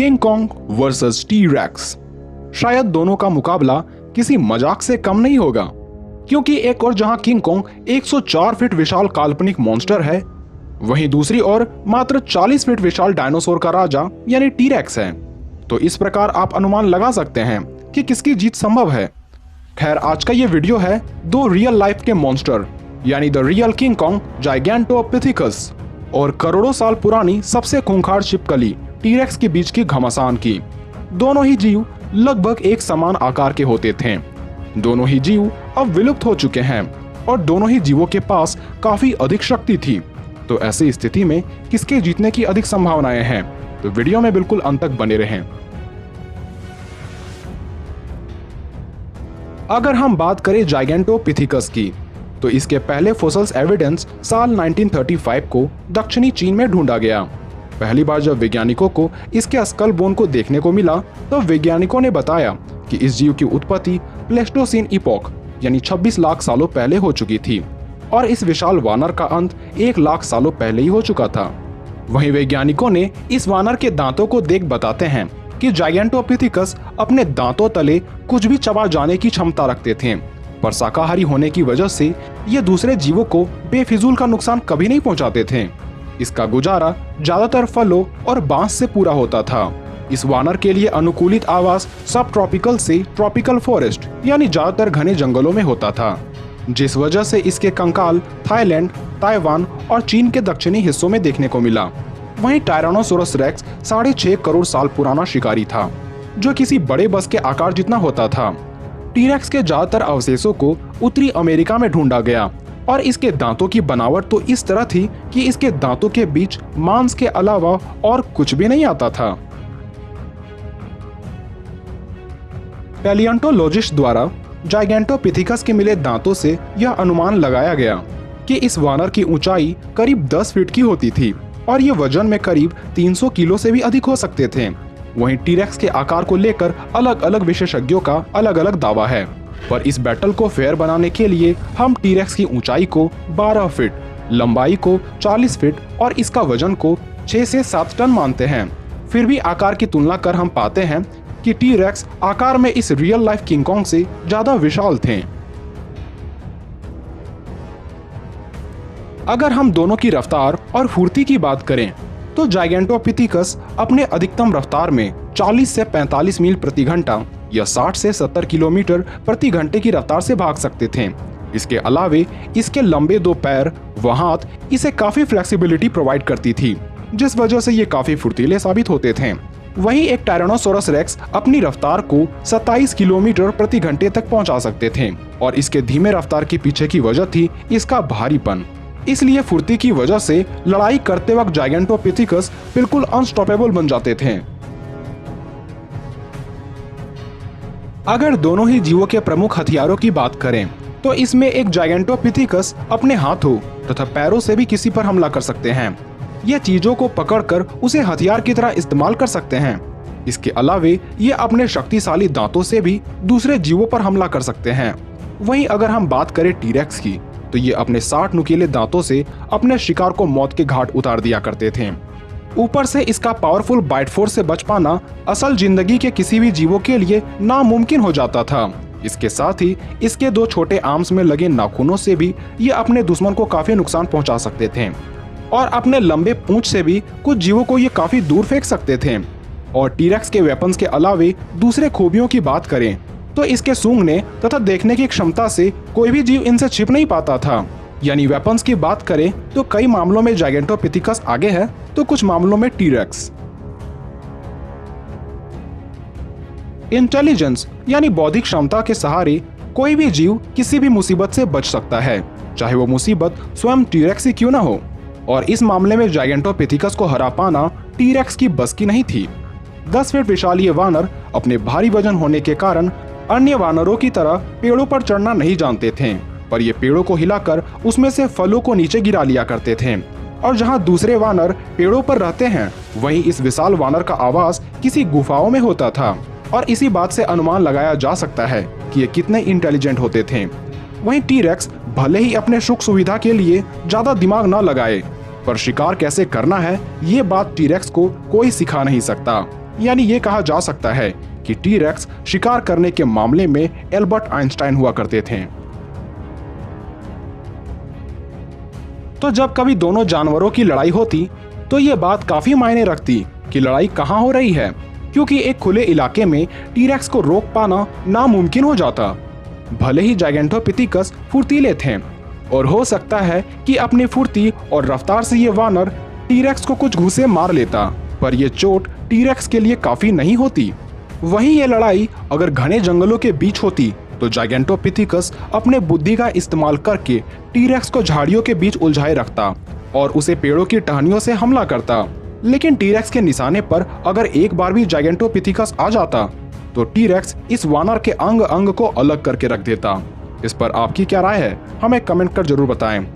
King Kong versus T-rex. शायद दोनों का मुकाबला किसी मजाक से कम नहीं होगा, क्योंकि एक और जहां किंग कॉन्ग 104 फीट विशाल काल्पनिक मॉन्स्टर है, वहीं दूसरी ओर मात्र 40 फीट विशाल डायनासोर का राजा यानी टी-रेक्स है। तो इस प्रकार आप अनुमान लगा सकते हैं कि किसकी जीत संभव है। खैर, आज का ये वीडियो है दो रियल लाइफ के मॉन्स्टर यानी द रियल किंग कॉन्ग जाइगैंटोपिथेकस और करोड़ों साल पुरानी सबसे खूंखार छिपकली टी-रेक्स के बीच की घमासान की। दोनों ही जीव लगभग एक समान आकार के होते थे। दोनों ही जीव अब विलुप्त हो चुके हैं और दोनों ही जीवों के पास काफी अधिक शक्ति थी। तो ऐसी स्थिति में किसके जीतने की अधिक संभावनाएं हैं? तो वीडियो में बिल्कुल अंत तक बने रहें। अगर हम बात करें जाइगैंटोपिथेकस की, तो इसके पहले फोसिल्स एविडेंस साल 1935 को दक्षिणी चीन में ढूंढा गया। पहली बार जब वैज्ञानिकों को इसके स्कल बोन को देखने को मिला, तो वैज्ञानिकों ने बताया कि इस जीव की उत्पत्ति प्लेस्टोसीन इपोक यानी 26 लाख सालों पहले हो चुकी थी और इस विशाल वानर का अंत 1 लाख सालों पहले ही हो चुका था। वहीं वैज्ञानिकों ने इस वानर के दांतों को देख बताते हैं कि जाइगैंटोपिथेकस अपने दांतों तले कुछ भी चबा जाने की क्षमता रखते थे, पर शाकाहारी होने की वजह से ये दूसरे जीवों को बेफिजूल का नुकसान कभी नहीं पहुंचाते थे। इसका गुजारा ज्यादातर फलों और बांस से पूरा होता था। इस वानर के लिए अनुकूलित आवास सब ट्रॉपिकल से ट्रॉपिकल फॉरेस्ट यानी ज्यादातर घने जंगलों में होता था, जिस वजह से इसके कंकाल थाईलैंड, ताइवान और चीन के दक्षिणी हिस्सों में देखने को मिला। वहीं टायरानोसोरस रेक्स 6.5 करोड़ साल पुराना शिकारी था, जो किसी बड़े बस के आकार जितना होता था। टी-रेक्स के ज्यादातर अवशेषों को उत्तरी अमेरिका में ढूंढा गया और इसके दांतों की बनावट तो इस तरह थी कि इसके दांतों के बीच मांस के अलावा और कुछ भी नहीं आता था। पैलियोंटोलॉजिस्ट द्वारा जाइगैंटोपिथेकस के मिले दांतों से यह अनुमान लगाया गया कि इस वानर की ऊंचाई करीब 10 फीट की होती थी और ये वजन में करीब 300 किलो से भी अधिक हो सकते थे। वहीं टी-रेक्स के आकार को लेकर अलग अलग विशेषज्ञों का अलग अलग दावा है, पर इस बैटल को फेयर बनाने के लिए हम टी-रेक्स की ऊंचाई को 12 फीट, लंबाई को 40 फीट और इसका वजन को 6 से 7 टन मानते हैं। फिर भी आकार की तुलना कर हम पाते हैं कि टी-रेक्स आकार में इस रियल लाइफ किंग कॉन्ग से ज्यादा विशाल थे। अगर हम दोनों की रफ्तार और फुर्ती की बात करें, तो जाइगैंटोपिथेकस अपने अधिकतम रफ्तार में 40 से 45 मील प्रति घंटा या 60 से 70 किलोमीटर प्रति घंटे की रफ्तार से भाग सकते थे। इसके अलावे इसके लंबे 2 पैर व हाथ इसे काफी फ्लेक्सिबिलिटी प्रोवाइड करती थी, जिस वजह से ये काफी फुर्तीले साबित होते थे। वहीं एक टायरानोसोरस रेक्स अपनी रफ्तार को 27 किलोमीटर प्रति घंटे तक पहुंचा सकते थे और इसके धीमे रफ्तार के पीछे की वजह थी इसका भारीपन। इसलिए फुर्ती की वजह से लड़ाई करते वक्त जाइगैंटोपिथेकस बिल्कुल अनस्टॉपेबल बन जाते थे। अगर दोनों ही जीवों के प्रमुख हथियारों की बात करें, तो इसमें एक जाइगैंटोपिथेकस अपने हाथों तथा पैरों से भी किसी पर हमला कर सकते हैं। ये चीजों को पकड़कर उसे हथियार की तरह इस्तेमाल कर सकते हैं। इसके अलावे ये अपने शक्तिशाली दांतों से भी दूसरे जीवों पर हमला कर सकते हैं। वहीं अगर हम बात करें टी-रेक्स की, तो ये अपने 60 नुकीले दांतों से अपने शिकार को मौत के घाट उतार दिया करते थे। ऊपर से इसका पावरफुल बाइट फोर्स से बच पाना असल जिंदगी के किसी भी जीवों के लिए नामुमकिन हो जाता था। इसके साथ ही इसके 2 छोटे आर्म्स में लगे नाखूनों से भी ये अपने दुश्मन को काफी नुकसान पहुंचा सकते थे और अपने लंबे पूंछ से भी कुछ जीवों को ये काफी दूर फेंक सकते थे। और टी-रेक्स के वेपन्स के अलावे दूसरे खूबियों की बात करें, तो इसके सूंघने तथा देखने की क्षमता से कोई भी जीव इनसे छिप नहीं पाता था। यानी वेपन्स की बात करें तो कई मामलों में जाइगैंटोपिथेकस आगे है, तो कुछ मामलों में टी-रेक्स। इंटेलिजेंस यानी बौद्धिक क्षमता के सहारे कोई भी जीव किसी भी मुसीबत से बच सकता है, चाहे वो मुसीबत स्वयं टी-रेक्स ही क्यों ना हो। और इस मामले में जाइगैंटोपिथेकस को हरा पाना टी-रेक्स की बस की नहीं थी। 10 फीट विशाल ये वानर अपने भारी वजन होने के कारण अन्य वानरों की तरह पेड़ों पर चढ़ना नहीं जानते थे, पर ये पेड़ों को हिलाकर उसमें से फलों को नीचे गिरा लिया करते थे। और जहां दूसरे वानर पेड़ों पर रहते हैं, वहीं इस विशाल वानर का आवास किसी गुफाओं में होता था और इसी बात से अनुमान लगाया जा सकता है कि ये कितने इंटेलिजेंट होते थे। वहीं टी-रेक्स भले ही अपने सुख सुविधा के लिए ज्यादा दिमाग न लगाए, पर शिकार कैसे करना है ये बात टी-रेक्स को कोई सिखा नहीं सकता। यानी ये कहा जा सकता है कि टी-रेक्स शिकार करने के मामले में एल्बर्ट आइंस्टाइन हुआ करते थे। तो जब कभी दोनों जानवरों की लड़ाई होती तो ये बात काफी मायने रखती कि लड़ाई कहाँ हो रही है, क्योंकि एक खुले इलाके में टी-रेक्स को रोक पाना नामुमकिन हो जाता। भले ही जाइगेंटोपिथेकस फुर्तीले थे और हो सकता है कि अपनी फुर्ती और रफ्तार से ये वानर टी-रेक्स को कुछ घूंसे मार लेता, पर यह चोट टी-रेक्स के लिए काफी नहीं होती। वहीं ये लड़ाई अगर घने जंगलों के बीच होती तो जाइगेंटोपिथेकस अपने बुद्धि का इस्तेमाल करके टी-रेक्स को झाड़ियों के बीच उलझाए रखता और उसे पेड़ों की टहनियों से हमला करता। लेकिन टी-रेक्स के निशाने पर अगर एक बार भी जाइगेंटोपिथेकस आ जाता तो टी-रेक्स इस वानर के अंग अंग को अलग करके रख देता। इस पर आपकी क्या राय है, हमें कमेंट कर जरूर बताएं।